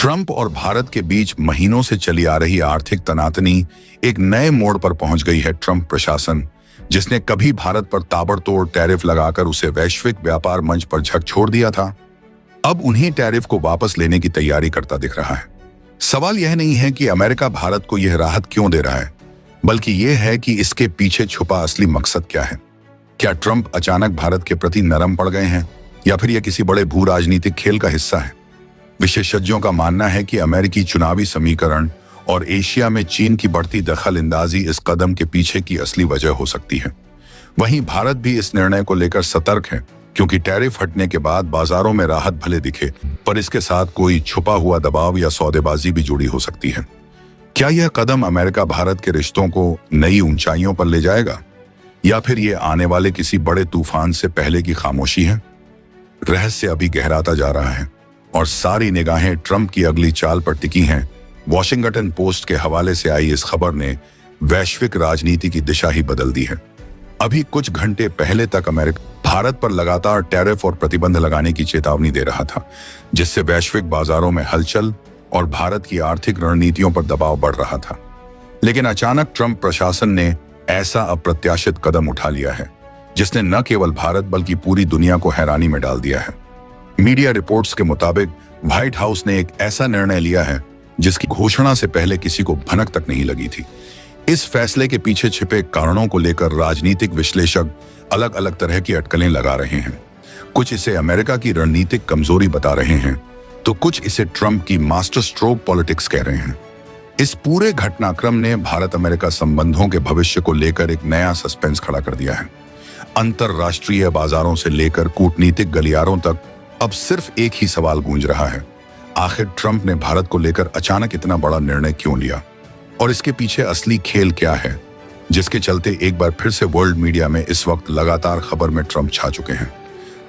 Trump और भारत के बीच महीनों से चली आ रही आर्थिक तनातनी एक नए मोड़ पर पहुंच गई है। ट्रंप प्रशासन, जिसने कभी भारत पर ताबड़तोड़ टैरिफ लगाकर उसे वैश्विक व्यापार मंच पर झकझोर दिया था, अब उन्हीं टैरिफ को वापस लेने की तैयारी करता दिख रहा है। सवाल यह नहीं है कि अमेरिका भारत को यह राहत क्यों दे रहा है, बल्कि यह है कि इसके पीछे छुपा असली मकसद क्या है। क्या ट्रंप अचानक भारत के प्रति नरम पड़ गए हैं, या फिर यह किसी बड़े भू राजनीतिक खेल का हिस्सा है? विशेषज्ञों का मानना है कि अमेरिकी चुनावी समीकरण और एशिया में चीन की बढ़ती दखल अंदाजी इस कदम के पीछे की असली वजह हो सकती है। वहीं भारत भी इस निर्णय को लेकर सतर्क है, क्योंकि टैरिफ हटने के बाद बाजारों में राहत भले दिखे, पर इसके साथ कोई छुपा हुआ दबाव या सौदेबाजी भी जुड़ी हो सकती है। क्या यह कदम अमेरिका भारत के रिश्तों को नई ऊंचाइयों पर ले जाएगा, या फिर ये आने वाले किसी बड़े तूफान से पहले की खामोशी है? रहस्य अभी गहराता जा रहा है और सारी निगाहें ट्रंप की अगली चाल पर टिकी हैं। वॉशिंगटन पोस्ट के हवाले से आई इस खबर ने वैश्विक राजनीति की दिशा ही बदल दी है। अभी कुछ घंटे पहले तक अमेरिका भारत पर लगातार टैरिफ और प्रतिबंध लगाने की चेतावनी दे रहा था, जिससे वैश्विक बाजारों में हलचल और भारत की आर्थिक रणनीतियों पर दबाव बढ़ रहा था। लेकिन अचानक ट्रंप प्रशासन ने ऐसा अप्रत्याशित कदम उठा लिया है, जिसने न केवल भारत बल्कि पूरी दुनिया को हैरानी में डाल दिया है। मीडिया रिपोर्ट्स के मुताबिक व्हाइट हाउस ने एक ऐसा निर्णय लिया है जिसकी घोषणा से पहले किसी को भनक तक नहीं लगी थी। इस फैसले के पीछे छिपे कारणों को लेकर राजनीतिक विश्लेषक अलग अलग तरह की अटकलें लगा रहे हैं। कुछ इसे अमेरिका की रणनीतिक कमजोरी बता रहे हैं, तो कुछ इसे ट्रंप की मास्टर स्ट्रोक पॉलिटिक्स कह रहे हैं। इस पूरे घटनाक्रम ने भारत अमेरिका संबंधों के भविष्य को लेकर एक नया सस्पेंस खड़ा कर दिया है। अंतरराष्ट्रीय बाजारों से लेकर कूटनीतिक गलियारों तक अब सिर्फ एक ही सवाल गूंज रहा है, आखिर ट्रंप ने भारत को लेकर अचानक इतना बड़ा निर्णय क्यों लिया, और इसके पीछे असली खेल क्या है, जिसके चलते एक बार फिर से वर्ल्ड मीडिया में इस वक्त लगातार खबर में ट्रंप छा चुके हैं।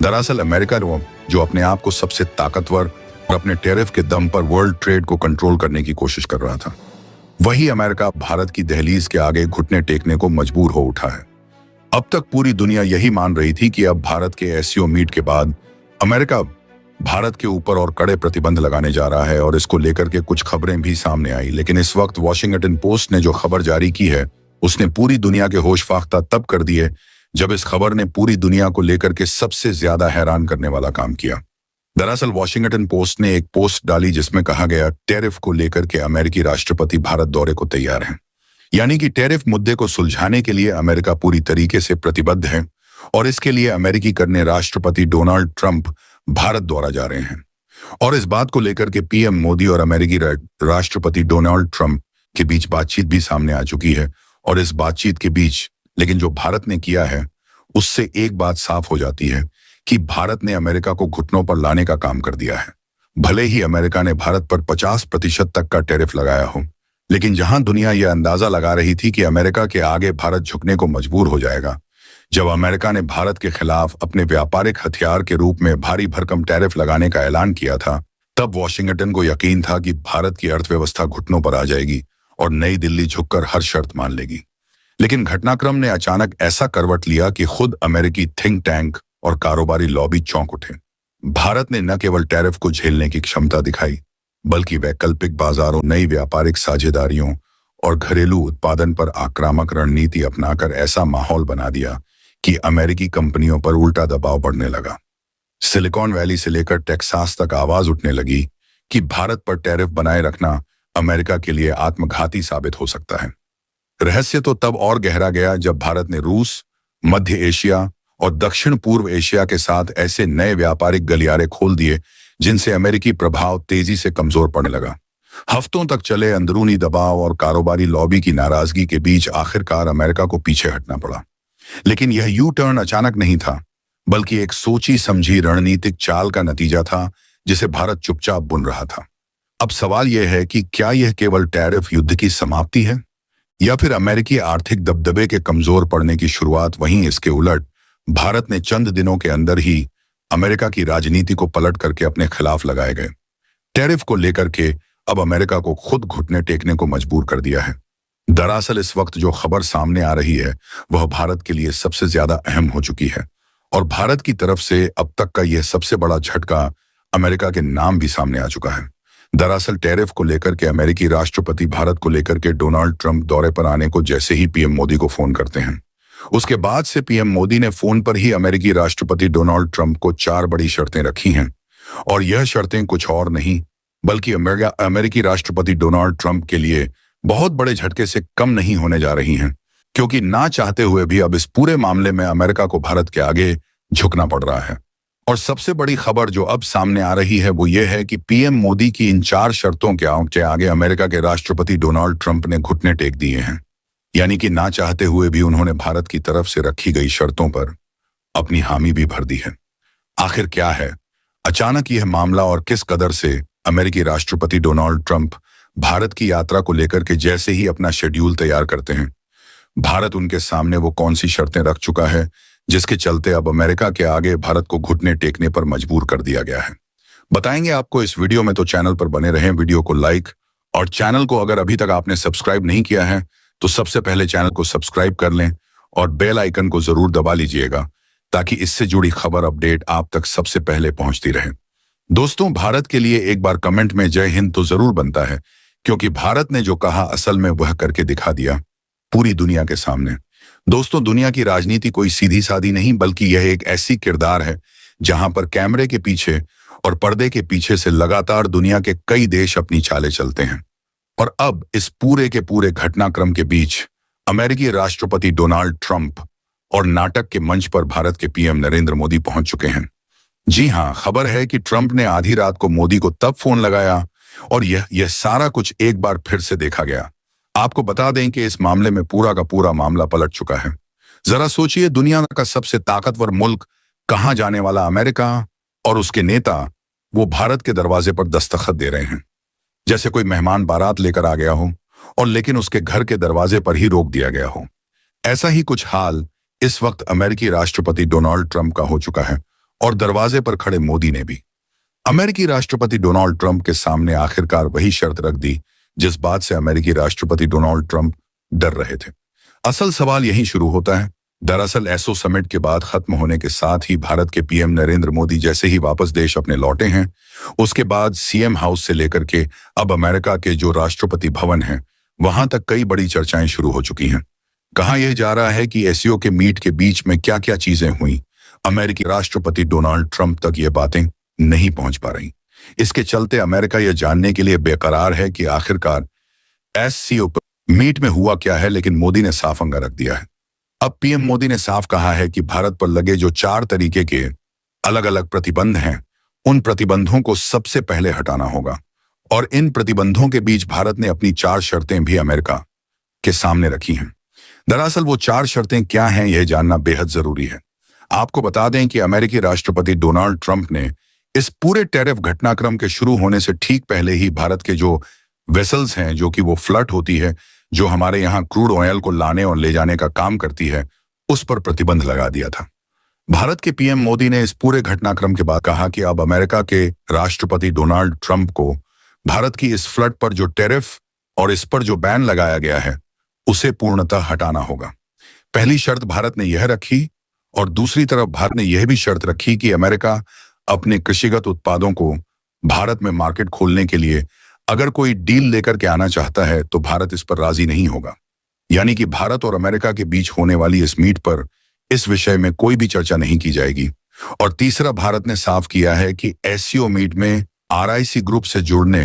दरअसल अमेरिका, जो अपने आप को सबसे ताकतवर और अपने टैरिफ के दम पर वर्ल्ड ट्रेड को कंट्रोल करने की कोशिश कर रहा था, वही अमेरिका भारत की दहलीज के आगे घुटने टेकने को मजबूर हो उठा है। अब तक पूरी दुनिया यही मान रही थी कि अब भारत के एससीओ मीट के बाद अमेरिका भारत के ऊपर और कड़े प्रतिबंध लगाने जा रहा है, और इसको लेकर के कुछ खबरें भी सामने आई। लेकिन इस वक्त वॉशिंगटन पोस्ट ने जो खबर जारी की है, उसने पूरी दुनिया के होश फाख्ता तब कर दिए जब इस खबर ने पूरी दुनिया को लेकर के सबसे ज्यादा हैरान करने वाला काम किया। दरअसल वॉशिंगटन पोस्ट ने एक पोस्ट डाली जिसमें कहा गया, टैरिफ को लेकर के अमेरिकी राष्ट्रपति भारत दौरे को तैयार हैं। यानी कि टैरिफ मुद्दे को सुलझाने के लिए अमेरिका पूरी तरीके से प्रतिबद्ध है, और इसके लिए अमेरिकी करने राष्ट्रपति डोनाल्ड ट्रंप भारत दौरा जा रहे हैं। और इस बात को लेकर के पीएम मोदी और अमेरिकी राष्ट्रपति डोनाल्ड ट्रंप के बीच बातचीत भी सामने आ चुकी है। और इस बातचीत के बीच लेकिन जो भारत ने किया है, उससे एक बात साफ हो जाती है कि भारत ने अमेरिका को घुटनों पर लाने का काम कर दिया है। भले ही अमेरिका ने भारत पर 50% तक का टैरिफ लगाया हो, लेकिन जहां दुनिया यह अंदाजा लगा रही थी कि अमेरिका के आगे भारत झुकने को मजबूर हो जाएगा, जब अमेरिका ने भारत के खिलाफ अपने व्यापारिक हथियार के रूप में भारी भरकम टैरिफ लगाने का ऐलान किया था, तब वॉशिंगटन को यकीन था कि भारत की अर्थव्यवस्था घुटनों पर आ जाएगी और नई दिल्ली झुककर हर शर्त मान लेगी। लेकिन घटनाक्रम ने अचानक ऐसा करवट लिया कि खुद अमेरिकी थिंक टैंक और कारोबारी लॉबी चौंक उठे। भारत ने न केवल टैरिफ को झेलने की क्षमता दिखाई, बल्कि वैकल्पिक बाजारों, नई व्यापारिक साझेदारियों और घरेलू उत्पादन पर आक्रामक रणनीति अपनाकर ऐसा माहौल बना दिया कि अमेरिकी कंपनियों पर उल्टा दबाव बढ़ने लगा। सिलिकॉन वैली से लेकर टेक्सास तक आवाज उठने लगी कि भारत पर टैरिफ बनाए रखना अमेरिका के लिए आत्मघाती साबित हो सकता है। रहस्य तो तब और गहरा गया जब भारत ने रूस, मध्य एशिया और दक्षिण पूर्व एशिया के साथ ऐसे नए व्यापारिक गलियारे खोल दिए जिनसे अमेरिकी प्रभाव तेजी से कमजोर पड़ने लगा। हफ्तों तक चले अंदरूनी दबाव और कारोबारी लॉबी की नाराजगी के बीच आखिरकार अमेरिका को पीछे हटना पड़ा। लेकिन यह यू टर्न अचानक नहीं था, बल्कि एक सोची समझी रणनीतिक चाल का नतीजा था जिसे भारत चुपचाप बुन रहा था। अब सवाल यह है कि क्या यह केवल टैरिफ युद्ध की समाप्ति है, या फिर अमेरिकी आर्थिक दबदबे के कमजोर पड़ने की शुरुआत? वहीं इसके उलट भारत ने चंद दिनों के अंदर ही अमेरिका की राजनीति को पलट करके अपने खिलाफ लगाए गए टैरिफ को लेकर के अब अमेरिका को खुद घुटने टेकने को मजबूर कर दिया है। दरअसल इस वक्त जो खबर सामने आ रही है वह भारत के लिए सबसे ज्यादा अहम हो चुकी है, और भारत की तरफ से अब तक का यह सबसे बड़ा झटका अमेरिका के नाम भी सामने आ चुका है। दरअसल टैरिफ को लेकर के अमेरिकी राष्ट्रपति भारत को लेकर के डोनाल्ड ट्रंप दौरे पर आने को जैसे ही पीएम मोदी को फोन करते हैं, उसके बाद से पीएम मोदी ने फोन पर ही अमेरिकी राष्ट्रपति डोनाल्ड ट्रंप को 4 बड़ी शर्तें रखी हैं। और यह शर्तें कुछ और नहीं बल्कि अमेरिकी राष्ट्रपति डोनाल्ड ट्रंप के लिए बहुत बड़े झटके से कम नहीं होने जा रही हैं, क्योंकि ना चाहते हुए भी अब इस पूरे मामले में अमेरिका को भारत के आगे झुकना पड़ रहा है। और सबसे बड़ी खबर जो अब सामने आ रही है वो ये है कि पीएम मोदी की इन 4 शर्तों के आगे अमेरिका के राष्ट्रपति डोनाल्ड ट्रंप ने घुटने टेक दिए हैं। यानी कि ना चाहते हुए भी उन्होंने भारत की तरफ से रखी गई शर्तों पर अपनी हामी भी भर दी है। आखिर क्या है अचानक यह मामला और किस कदर से अमेरिकी राष्ट्रपति डोनाल्ड ट्रंप भारत की यात्रा को लेकर के जैसे ही अपना शेड्यूल तैयार करते हैं, भारत उनके सामने वो कौन सी शर्तें रख चुका है जिसके चलते अब अमेरिका के आगे भारत को घुटने टेकने पर मजबूर कर दिया गया है। बताएंगे आपको इस वीडियो में, तो चैनल पर बने रहें, वीडियो को लाइक और चैनल को अगर अभी तक आपने सब्सक्राइब नहीं किया है तो सबसे पहले चैनल को सब्सक्राइब कर लें और बेल आइकन को जरूर दबा लीजिएगा ताकि इससे जुड़ी खबर अपडेट आप तक सबसे पहले पहुंचती रहे। दोस्तों, भारत के लिए एक बार कमेंट में जय हिंद तो जरूर बनता है, क्योंकि भारत ने जो कहा असल में वह करके दिखा दिया पूरी दुनिया के सामने। दोस्तों, दुनिया की राजनीति कोई सीधी सादी नहीं बल्कि यह एक ऐसी किरदार है जहां पर कैमरे के पीछे और पर्दे के पीछे से लगातार दुनिया के कई देश अपनी चालें चलते हैं। और अब इस पूरे के पूरे घटनाक्रम के बीच अमेरिकी राष्ट्रपति डोनाल्ड ट्रंप और नाटक के मंच पर भारत के पीएम नरेंद्र मोदी पहुंच चुके हैं। जी हां, खबर है कि ट्रंप ने आधी रात को मोदी को तब फोन लगाया और यह सारा कुछ एक बार फिर से देखा गया। आपको बता दें कि इस मामले में पूरा का पूरा मामला पलट चुका है। जरा सोचिए, दुनिया का सबसे ताकतवर मुल्क कहां जाने वाला अमेरिका और उसके नेता वो भारत के दरवाजे पर दस्तखत दे रहे हैं, जैसे कोई मेहमान बारात लेकर आ गया हो और लेकिन उसके घर के दरवाजे पर ही रोक दिया गया हो। ऐसा ही कुछ हाल इस वक्त अमेरिकी राष्ट्रपति डोनाल्ड ट्रंप का हो चुका है और दरवाजे पर खड़े मोदी ने भी अमेरिकी राष्ट्रपति डोनाल्ड ट्रंप के सामने आखिरकार वही शर्त रख दी जिस बात से अमेरिकी राष्ट्रपति डोनाल्ड ट्रंप डर रहे थे। असल सवाल यहीं शुरू होता है। दरअसल एसओ समिट के बाद खत्म होने के साथ ही भारत के पीएम नरेंद्र मोदी जैसे ही वापस देश अपने लौटे हैं, उसके बाद सीएम हाउस से लेकर के अब अमेरिका के जो राष्ट्रपति भवन है वहां तक कई बड़ी चर्चाएं शुरू हो चुकी हैं। कहा यह जा रहा है कि एससीओ के मीट के बीच में क्या क्या चीजें हुई, अमेरिकी राष्ट्रपति डोनाल्ड ट्रंप तक ये बातें नहीं पहुंच पा रही। इसके चलते अमेरिका यह जानने के लिए बेकरार है कि आखिरकार एससीओ मीट में हुआ क्या है, लेकिन मोदी ने साफ अंगा रख दिया है। अब पीएम मोदी ने साफ कहा है कि भारत पर लगे जो 4 तरीके के अलग अलग प्रतिबंध हैं, उन प्रतिबंधों को सबसे पहले हटाना होगा। और इन प्रतिबंधों के बीच भारत ने अपनी 4 शर्तें भी अमेरिका के सामने रखी हैं। दरअसल वो 4 शर्तें क्या हैं, यह जानना बेहद जरूरी है। आपको बता दें कि अमेरिकी राष्ट्रपति डोनाल्ड ट्रंप ने इस पूरे टैरिफ घटनाक्रम के शुरू होने से ठीक पहले ही भारत के जो वेसल्स हैं, जो कि वो फ्लट होती है, जो हमारे यहाँ क्रूड ऑयल को लाने और ले जाने का काम करती है, उस पर प्रतिबंध लगा दिया था। भारत के पीएम मोदी ने इस पूरे घटनाक्रम के बाद कहा कि अब अमेरिका के राष्ट्रपति डोनाल्ड ट्रंप को भारत की इस फ्लट पर जो टैरिफ और इस पर जो बैन लगाया गया है उसे पूर्णतः हटाना होगा। पहली शर्त भारत ने यह रखी और दूसरी तरफ भारत ने यह भी शर्त रखी कि अमेरिका अपने कृषिगत उत्पादों को भारत में मार्केट खोलने के लिए अगर कोई डील लेकर के आना चाहता है तो भारत इस पर राजी नहीं होगा। यानी कि भारत और अमेरिका के बीच होने वाली इस मीट पर इस विषय में कोई भी चर्चा नहीं की जाएगी। और तीसरा, भारत ने साफ किया है कि एससीओ मीट में आरआईसी ग्रुप से जुड़ने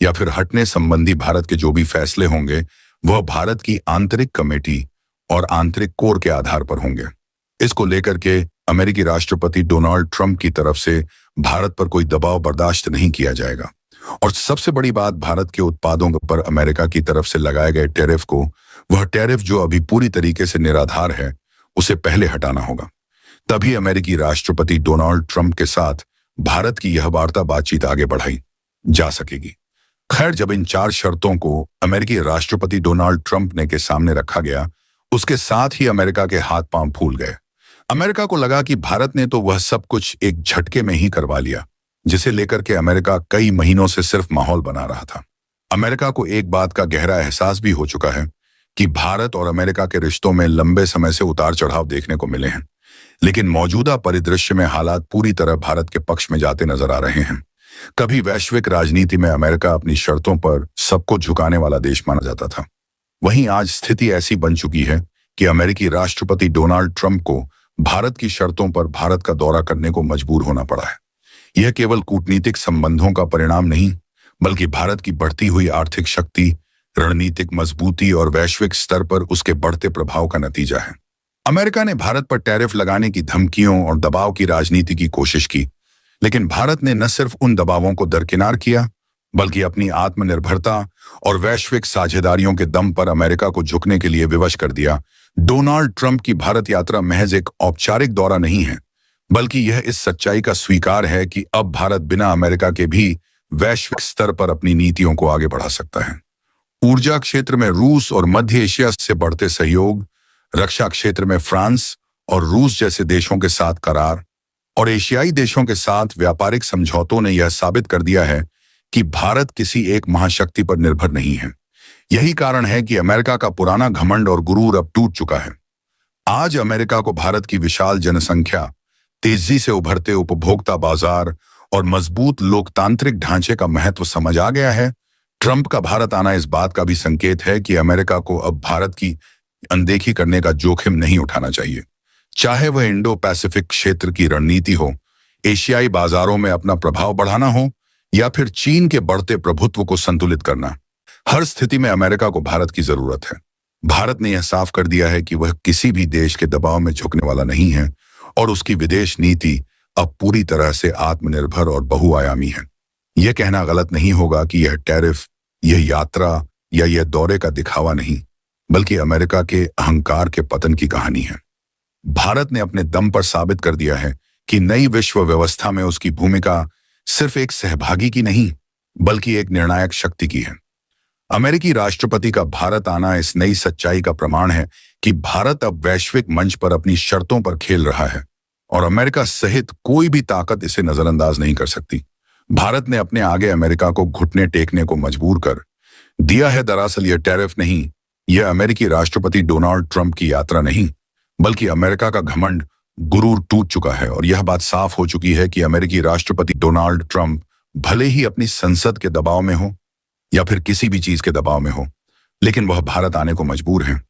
या फिर हटने संबंधी भारत के जो भी फैसले होंगे वह भारत की आंतरिक कमेटी और आंतरिक कोर के आधार पर होंगे। इसको लेकर के अमेरिकी राष्ट्रपति डोनाल्ड ट्रंप की तरफ से भारत पर कोई दबाव बर्दाश्त नहीं किया जाएगा। और सबसे बड़ी बात, भारत के उत्पादों पर अमेरिका की तरफ से लगाए गए टैरिफ को, वह टैरिफ जो अभी पूरी तरीके से निराधार है, उसे पहले हटाना होगा। तभी अमेरिकी राष्ट्रपति डोनाल्ड ट्रंप के साथ भारत की यह बातचीत आगे बढ़ाई जा सकेगी। खैर, जब इन 4 शर्तों को अमेरिकी राष्ट्रपति डोनाल्ड ट्रंप ने के सामने रखा गया, उसके साथ ही अमेरिका के हाथ पांव फूल गए। अमेरिका को लगा कि भारत ने तो वह सब कुछ एक झटके में ही करवा लिया, जिसे लेकर के अमेरिका कई महीनों से सिर्फ माहौल बना रहा था। अमेरिका को एक बात का गहरा एहसास भी हो चुका है कि भारत और अमेरिका के रिश्तों में लंबे समय से उतार चढ़ाव देखने को मिले हैं, लेकिन मौजूदा परिदृश्य में हालात पूरी तरह भारत के पक्ष में जाते नजर आ रहे हैं। कभी वैश्विक राजनीति में अमेरिका अपनी शर्तों पर सबको झुकाने वाला देश माना जाता था। वहीं आज स्थिति ऐसी बन चुकी है कि अमेरिकी राष्ट्रपति डोनाल्ड ट्रंप को भारत की शर्तों पर भारत का दौरा करने को मजबूर होना पड़ा है। यह केवल कूटनीतिक संबंधों का परिणाम नहीं, बल्कि भारत की बढ़ती हुई आर्थिक शक्ति, रणनीतिक मजबूती और वैश्विक स्तर पर उसके बढ़ते प्रभाव का नतीजा है। अमेरिका ने भारत पर टैरिफ लगाने की धमकियों और दबाव की राजनीति की कोशिश की, लेकिन भारत ने न सिर्फ उन दबावों को दरकिनार किया, बल्कि अपनी आत्मनिर्भरता और वैश्विक साझेदारियों के दम पर अमेरिका को झुकने के लिए विवश कर दिया। डोनाल्ड ट्रंप की भारत यात्रा महज एक औपचारिक दौरा नहीं है, बल्कि यह इस सच्चाई का स्वीकार है कि अब भारत बिना अमेरिका के भी वैश्विक स्तर पर अपनी नीतियों को आगे बढ़ा सकता है। ऊर्जा क्षेत्र में रूस और मध्य एशिया से बढ़ते सहयोग, रक्षा क्षेत्र में फ्रांस और रूस जैसे देशों के साथ करार और एशियाई देशों के साथ व्यापारिक समझौतों ने यह साबित कर दिया है कि भारत किसी एक महाशक्ति पर निर्भर नहीं है। यही कारण है कि अमेरिका का पुराना घमंड और गुरूर अब टूट चुका है। आज अमेरिका को भारत की विशाल जनसंख्या, तेजी से उभरते उपभोक्ता बाजार और मजबूत लोकतांत्रिक ढांचे का महत्व समझ आ गया है। ट्रंप का भारत आना इस बात का भी संकेत है कि अमेरिका को अब भारत की अनदेखी करने का जोखिम नहीं उठाना चाहिए, चाहे वह इंडो पैसिफिक क्षेत्र की रणनीति हो, एशियाई बाजारों में अपना प्रभाव बढ़ाना हो या फिर चीन के बढ़ते प्रभुत्व को संतुलित करना। हर स्थिति में अमेरिका को भारत की जरूरत है। भारत ने यह साफ कर दिया है कि वह किसी भी देश के दबाव में झुकने वाला नहीं है और उसकी विदेश नीति अब पूरी तरह से आत्मनिर्भर और बहुआयामी है। यह कहना गलत नहीं होगा कि यह टैरिफ, यह यात्रा या यह दौरे का दिखावा नहीं, बल्कि अमेरिका के अहंकार के पतन की कहानी है। भारत ने अपने दम पर साबित कर दिया है कि नई विश्व व्यवस्था में उसकी भूमिका सिर्फ एक सहभागी की नहीं, बल्कि एक निर्णायक शक्ति की है। अमेरिकी राष्ट्रपति का भारत आना इस नई सच्चाई का प्रमाण है कि भारत अब वैश्विक मंच पर अपनी शर्तों पर खेल रहा है और अमेरिका सहित कोई भी ताकत इसे नजरअंदाज नहीं कर सकती। भारत ने अपने आगे अमेरिका को घुटने टेकने को मजबूर कर दिया है। दरअसल यह टैरिफ नहीं, यह अमेरिकी राष्ट्रपति डोनाल्ड ट्रंप की यात्रा नहीं, बल्कि अमेरिका का घमंड, गुरूर टूट चुका है और यह बात साफ हो चुकी है कि अमेरिकी राष्ट्रपति डोनाल्ड ट्रंप भले ही अपनी संसद के दबाव में हो या फिर किसी भी चीज के दबाव में हो, लेकिन वह भारत आने को मजबूर हैं।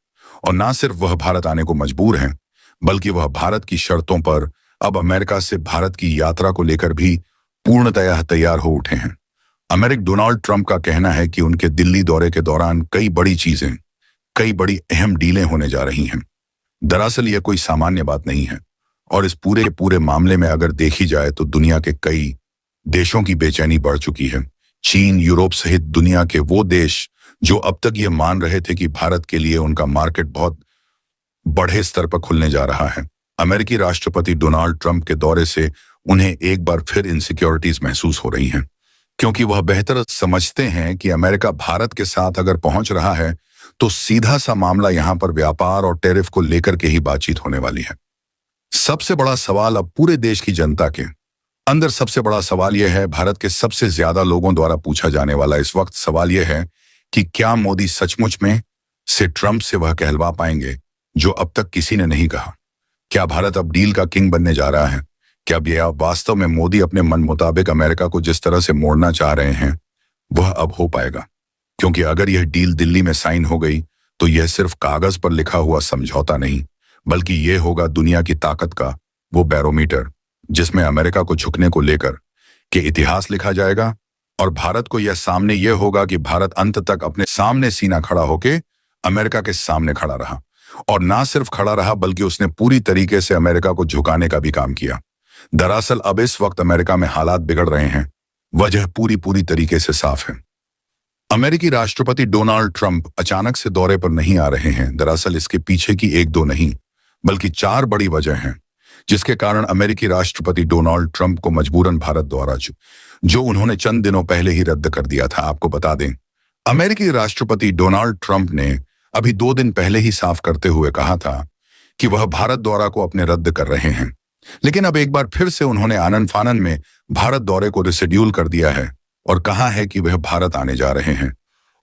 और ना सिर्फ वह भारत आने को मजबूर हैं, बल्कि वह भारत की शर्तों पर अब अमेरिका से भारत की यात्रा को लेकर भी पूर्णतया तैयार हो उठे हैं। अमेरिकी डोनाल्ड ट्रंप का कहना है कि उनके दिल्ली दौरे के दौरान कई बड़ी अहम डीलें होने जा रही हैं। दरअसल यह कोई सामान्य बात नहीं है और इस पूरे मामले में अगर देखी जाए तो दुनिया के कई देशों की बेचैनी बढ़ चुकी है। चीन, यूरोप सहित दुनिया के वो देश जो अब तक ये मान रहे थे कि भारत के लिए उनका मार्केट बहुत बड़े स्तर पर खुलने जा रहा है, अमेरिकी राष्ट्रपति डोनाल्ड ट्रंप के दौरे से उन्हें एक बार फिर इनसिक्योरिटीज महसूस हो रही हैं, क्योंकि वह बेहतर समझते हैं कि अमेरिका भारत के साथ अगर पहुंच रहा है तो सीधा सा मामला यहां पर व्यापार और टैरिफ को लेकर के ही बातचीत होने वाली है। सबसे बड़ा सवाल अब पूरे देश की जनता के अंदर सबसे बड़ा सवाल यह है, भारत के सबसे ज्यादा लोगों द्वारा पूछा जाने वाला इस वक्त सवाल यह है कि क्या मोदी सचमुच में से ट्रंप से वह कहलवा पाएंगे जो अब तक किसी ने नहीं कहा? क्या भारत अब डील का किंग बनने जा रहा है? क्या वास्तव में मोदी अपने मन मुताबिक अमेरिका को जिस तरह से मोड़ना चाह रहे हैं वह अब हो पाएगा? क्योंकि अगर यह डील दिल्ली में साइन हो गई तो यह सिर्फ कागज पर लिखा हुआ समझौता नहीं, बल्कि यह होगा दुनिया की ताकत का वो बैरोमीटर जिसमें अमेरिका को झुकने को लेकर के इतिहास लिखा जाएगा। और भारत को यह सामने यह होगा कि भारत अंत तक अपने सामने सीना खड़ा होके अमेरिका के सामने खड़ा रहा, और ना सिर्फ खड़ा रहा बल्कि उसने पूरी तरीके से अमेरिका को झुकाने का भी काम किया। दरअसल अब इस वक्त अमेरिका में हालात बिगड़ रहे हैं, वजह पूरी तरीके से साफ है। अमेरिकी राष्ट्रपति डोनाल्ड ट्रंप अचानक से दौरे पर नहीं आ रहे हैं। दरअसल इसके पीछे की एक दो नहीं बल्कि 4 बड़ी वजह हैं जिसके कारण अमेरिकी राष्ट्रपति डोनाल्ड ट्रंप को मजबूरन भारत दौरा जो उन्होंने चंद दिनों पहले ही रद्द कर दिया था। आपको बता दें, अमेरिकी राष्ट्रपति डोनाल्ड ट्रंप ने अभी 2 दिन पहले ही साफ करते हुए कहा था कि वह भारत दौरा को अपने रद्द कर रहे हैं, लेकिन अब एक बार फिर से उन्होंने आनन फानन में भारत दौरे को रिशेड्यूल कर दिया है और कहा है कि वह भारत आने जा रहे हैं।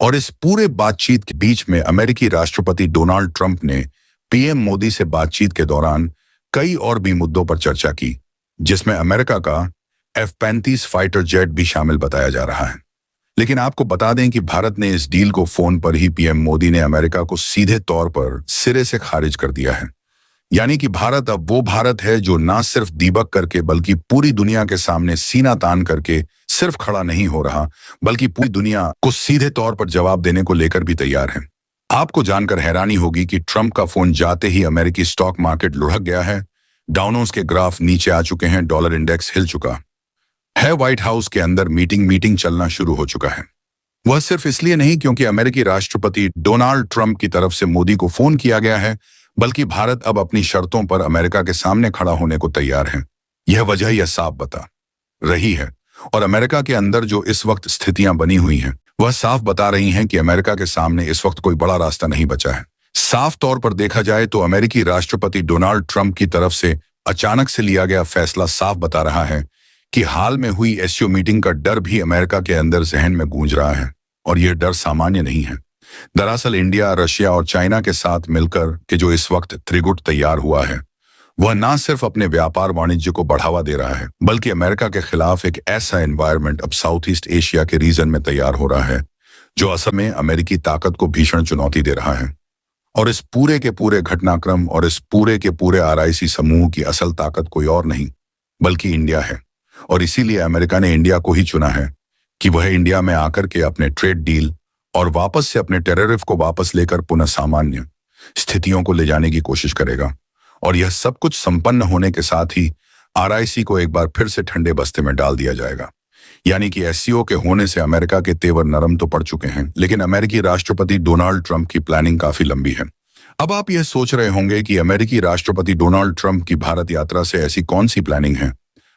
और इस पूरे बातचीत के बीच में अमेरिकी राष्ट्रपति डोनाल्ड ट्रंप ने पीएम मोदी से बातचीत के दौरान कई और भी मुद्दों पर चर्चा की, जिसमें अमेरिका का F-35 फाइटर जेट भी शामिल बताया जा रहा है। लेकिन आपको बता दें कि भारत ने इस डील को फोन पर ही पीएम मोदी ने अमेरिका को सीधे तौर पर सिरे से खारिज कर दिया है। यानी कि भारत अब वो भारत है जो ना सिर्फ दीबक करके बल्कि पूरी दुनिया के सामने सीना तान करके सिर्फ खड़ा नहीं हो रहा, बल्कि पूरी दुनिया को सीधे तौर पर जवाब देने को लेकर भी तैयार है। आपको जानकर हैरानी होगी कि ट्रंप का फोन जाते ही अमेरिकी स्टॉक मार्केट लुढ़क गया है। डाउनोस के ग्राफ नीचे आ चुके हैं, डॉलर इंडेक्स हिल चुका है, व्हाइट हाउस के अंदर मीटिंग चलना शुरू हो चुका है। वह सिर्फ इसलिए नहीं क्योंकि अमेरिकी राष्ट्रपति डोनाल्ड ट्रंप की तरफ से मोदी को फोन किया गया है, बल्कि भारत अब अपनी शर्तों पर अमेरिका के सामने खड़ा होने को तैयार है। यह वजह यह साफ बता रही है, और अमेरिका के अंदर जो इस वक्त स्थितियां बनी हुई हैं वह साफ बता रही हैं कि अमेरिका के सामने इस वक्त कोई बड़ा रास्ता नहीं बचा है। साफ तौर पर देखा जाए तो अमेरिकी राष्ट्रपति डोनाल्ड ट्रंप की तरफ से अचानक से लिया गया फैसला साफ बता रहा है कि हाल में हुई एससीओ मीटिंग का डर भी अमेरिका के अंदर जहन में गूंज रहा है, और यह डर सामान्य नहीं है। दरअसल इंडिया, रशिया और चाइना के साथ मिलकर के जो इस वक्त त्रिगुट तैयार हुआ है, वह ना सिर्फ अपने व्यापार वाणिज्य को बढ़ावा दे रहा है, बल्कि अमेरिका के खिलाफ एक ऐसा एनवायरनमेंट अब साउथ ईस्ट एशिया के रीजन में तैयार हो रहा है जो असल में अमेरिकी ताकत को भीषण चुनौती दे रहा है। और इस पूरे के पूरे घटनाक्रम और इस पूरे के पूरे आरआईसी समूह की असल ताकत कोई और नहीं बल्कि इंडिया है। और इसीलिए अमेरिका ने इंडिया को ही चुना है कि वह इंडिया में आकर के अपने ट्रेड डील और वापस से अपने टेररिफ को वापस लेकर पुनः सामान्य स्थितियों को ले जाने की कोशिश करेगा। और यह सब कुछ संपन्न होने के साथ ही आरआईसी को एक बार फिर से ठंडे बस्ते में डाल दिया जाएगा। यानी कि एससीओ के होने से अमेरिका के तेवर नरम तो पड़ चुके हैं, लेकिन अमेरिकी राष्ट्रपति डोनाल्ड ट्रंप की प्लानिंग काफी लंबी है। अब आप यह सोच रहे होंगे कि अमेरिकी राष्ट्रपति डोनाल्ड ट्रंप की भारत यात्रा से ऐसी कौन सी प्लानिंग है।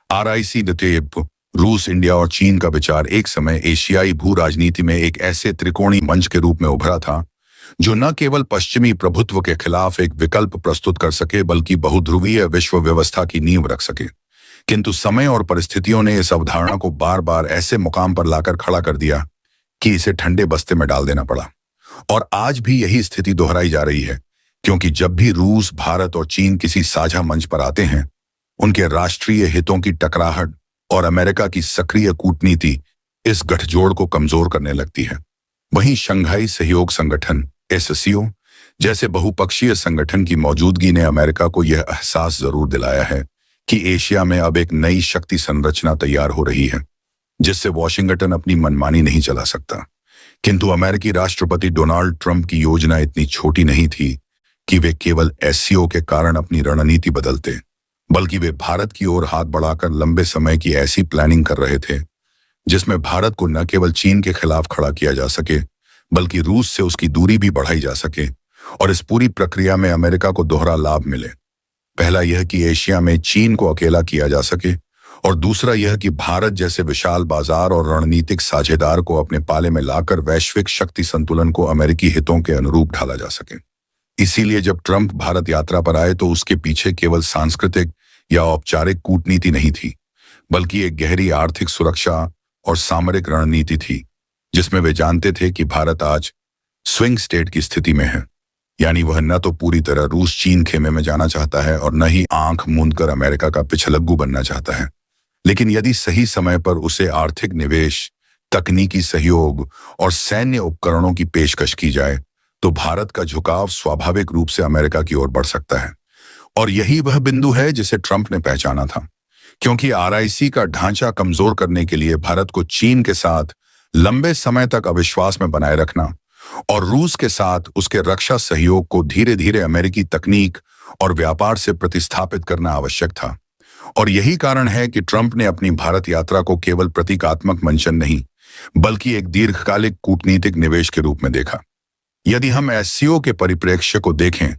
आरआईसी द टेप, रूस, इंडिया और चीन का विचार एक समय एशियाई भू राजनीति में एक ऐसे त्रिकोणीय मंच के रूप में उभरा था जो न केवल पश्चिमी प्रभुत्व के खिलाफ एक विकल्प प्रस्तुत कर सके, बल्कि बहुध्रुवीय विश्व व्यवस्था की नींव रख सके। किंतु समय और परिस्थितियों ने इस अवधारणा को बार बार ऐसे मुकाम पर लाकर खड़ा कर दिया कि इसे ठंडे बस्ते में डाल देना पड़ा। और आज भी यही स्थिति दोहराई जा रही है, क्योंकि जब भी रूस, भारत और चीन किसी साझा मंच पर आते हैं, उनके राष्ट्रीय हितों की टकराहट और अमेरिका की सक्रिय कूटनीति इस गठजोड़ को कमजोर करने लगती है। वहीं शंघाई सहयोग संगठन एससीओ जैसे बहुपक्षीय संगठन की मौजूदगी ने अमेरिका को यह एहसास जरूर दिलाया है कि एशिया में अब एक नई शक्ति संरचना तैयार हो रही है जिससे वॉशिंगटन अपनी मनमानी नहीं चला सकता। किंतु अमेरिकी राष्ट्रपति डोनाल्ड ट्रंप की योजना इतनी छोटी नहीं थी कि वे केवल एससीओ के कारण अपनी रणनीति बदलते, बल्कि वे भारत की ओर हाथ बढ़ाकर लंबे समय की ऐसी प्लानिंग कर रहे थे जिसमें भारत को न केवल चीन के खिलाफ खड़ा किया जा सके, बल्कि रूस से उसकी दूरी भी बढ़ाई जा सके और इस पूरी प्रक्रिया में अमेरिका को दोहरा लाभ मिले। पहला यह कि एशिया में चीन को अकेला किया जा सके, और दूसरा यह कि भारत जैसे विशाल बाजार और रणनीतिक साझेदार को अपने पाले में लाकर वैश्विक शक्ति संतुलन को अमेरिकी हितों के अनुरूप ढाला जा सके। इसीलिए जब ट्रंप भारत यात्रा पर आए तो उसके पीछे केवल सांस्कृतिक या औपचारिक कूटनीति नहीं थी, बल्कि एक गहरी आर्थिक सुरक्षा और सामरिक रणनीति थी जिसमें वे जानते थे कि भारत आज स्विंग स्टेट की स्थिति में है। यानी वह न तो पूरी तरह रूस चीन खेमे में जाना चाहता है और न ही आंख मूंद कर अमेरिका का पिछलग्गू बनना चाहता है। लेकिन यदि सही समय पर उसे आर्थिक निवेश, तकनीकी सहयोग और सैन्य उपकरणों की पेशकश की जाए तो भारत का झुकाव स्वाभाविक रूप से अमेरिका की ओर बढ़ सकता है। और यही वह बिंदु है जिसे ट्रंप ने पहचाना था, क्योंकि आरआईसी का ढांचा कमजोर करने के लिए भारत को चीन के साथ लंबे समय तक अविश्वास में बनाए रखना और रूस के साथ उसके रक्षा सहयोग को धीरे धीरे अमेरिकी तकनीक और व्यापार से प्रतिस्थापित करना आवश्यक था। और यही कारण है कि ट्रंप ने अपनी भारत यात्रा को केवल प्रतीकात्मक मंचन नहीं, बल्कि एक दीर्घकालिक कूटनीतिक निवेश के रूप में देखा। यदि हम एससीओ के परिप्रेक्ष्य को देखें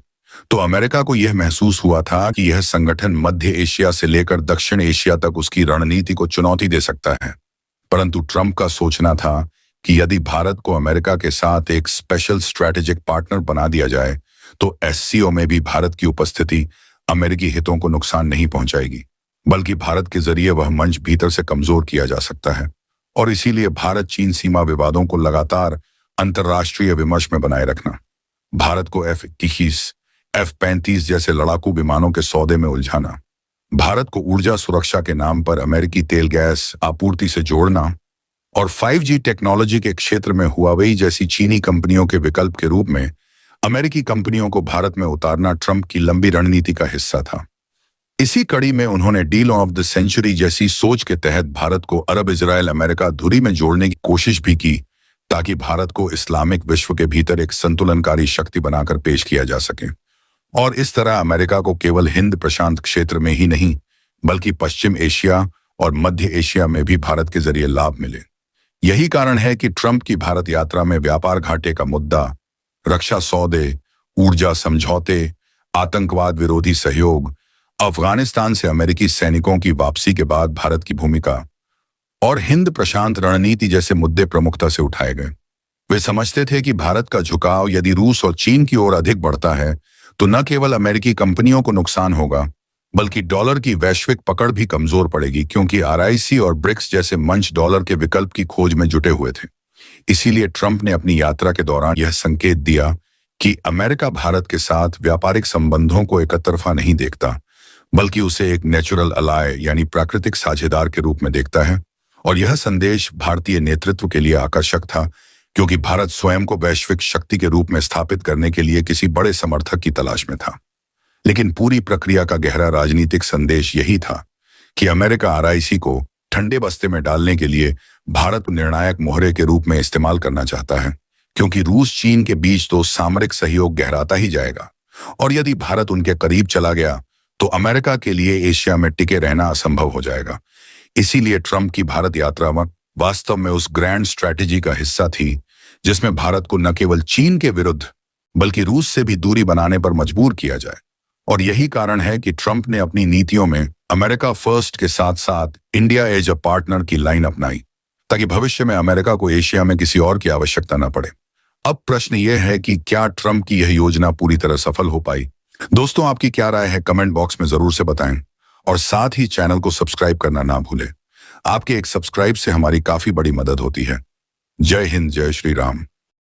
तो अमेरिका को यह महसूस हुआ था कि यह संगठन मध्य एशिया से लेकर दक्षिण एशिया तक उसकी रणनीति को चुनौती दे सकता है। परंतु ट्रंप का सोचना था कि यदि भारत को अमेरिका के साथ एक स्पेशल स्ट्रैटेजिक पार्टनर बना दिया जाए तो एससीओ में भी भारत की उपस्थिति अमेरिकी हितों को नुकसान नहीं पहुंचाएगी, बल्कि भारत के जरिए वह मंच भीतर से कमजोर किया जा सकता है। और इसीलिए भारत चीन सीमा विवादों को लगातार अंतर्राष्ट्रीय विमर्श में बनाए रखना, भारत को F-21, F-35 जैसे लड़ाकू विमानों के सौदे में उलझाना भारत को ऊर्जा सुरक्षा के नाम पर अमेरिकी तेल गैस आपूर्ति से जोड़ना और 5G टेक्नोलॉजी के क्षेत्र में हुआवेई जैसी चीनी कंपनियों के विकल्प के रूप में अमेरिकी कंपनियों को भारत में उतारना ट्रंप की लंबी रणनीति का हिस्सा था। इसी कड़ी में उन्होंने डील ऑफ द सेंचुरी जैसी सोच के तहत भारत को अरब इजराइल अमेरिका धुरी में जोड़ने की कोशिश भी की, ताकि भारत को इस्लामिक विश्व के भीतर एक संतुलनकारी शक्ति बनाकर पेश किया जा सके और इस तरह अमेरिका को केवल हिंद प्रशांत क्षेत्र में ही नहीं बल्कि पश्चिम एशिया और मध्य एशिया में भी भारत के जरिए लाभ मिले। यही कारण है कि ट्रंप की भारत यात्रा में व्यापार घाटे का मुद्दा, रक्षा सौदे, ऊर्जा समझौते, आतंकवाद विरोधी सहयोग, अफगानिस्तान से अमेरिकी सैनिकों की वापसी के बाद भारत की भूमिका और हिंद प्रशांत रणनीति जैसे मुद्दे प्रमुखता से उठाए गए। वे समझते थे कि भारत का झुकाव यदि रूस और चीन की ओर अधिक बढ़ता है तो न केवल अमेरिकी कंपनियों को नुकसान होगा बल्कि डॉलर की वैश्विक पकड़ भी कमजोर पड़ेगी, क्योंकि RIC और ब्रिक्स जैसे मंच डॉलर के विकल्प की खोज में जुटे हुए थे। इसीलिए ट्रंप ने अपनी यात्रा के दौरान यह संकेत दिया कि अमेरिका भारत के साथ व्यापारिक संबंधों को एकतरफा नहीं देखता बल्कि उसे एक नेचुरल अलाय यानी प्राकृतिक साझेदार के रूप में देखता है। और यह संदेश भारतीय नेतृत्व के लिए आकर्षक था, क्योंकि भारत स्वयं को वैश्विक शक्ति के रूप में स्थापित करने के लिए किसी बड़े समर्थक की तलाश में था। लेकिन पूरी प्रक्रिया का गहरा राजनीतिक संदेश यही था कि अमेरिका RIC को ठंडे बस्ते में डालने के लिए भारत को निर्णायक मोहरे के रूप में इस्तेमाल करना चाहता है, क्योंकि रूस चीन के बीच तो सामरिक सहयोग गहराता ही जाएगा और यदि भारत उनके करीब चला गया तो अमेरिका के लिए एशिया में टिके रहना असंभव हो जाएगा। इसीलिए ट्रंप की भारत यात्रा वास्तव में उस ग्रैंड स्ट्रैटेजी का हिस्सा थी जिसमें भारत को न केवल चीन के विरुद्ध बल्कि रूस से भी दूरी बनाने पर मजबूर किया जाए। और यही कारण है कि ट्रंप ने अपनी नीतियों में अमेरिका फर्स्ट के साथ साथ इंडिया एज अ पार्टनर की लाइन अपनाई, ताकि भविष्य में अमेरिका को एशिया में किसी और की आवश्यकता न पड़े। अब प्रश्न यह है कि क्या ट्रंप की यह योजना पूरी तरह सफल हो पाई? दोस्तों, आपकी क्या राय है कमेंट बॉक्स में जरूर से बताएं और साथ ही चैनल को सब्सक्राइब करना ना भूलें। आपके एक सब्सक्राइब से हमारी काफी बड़ी मदद होती है। जय हिंद, जय श्री राम।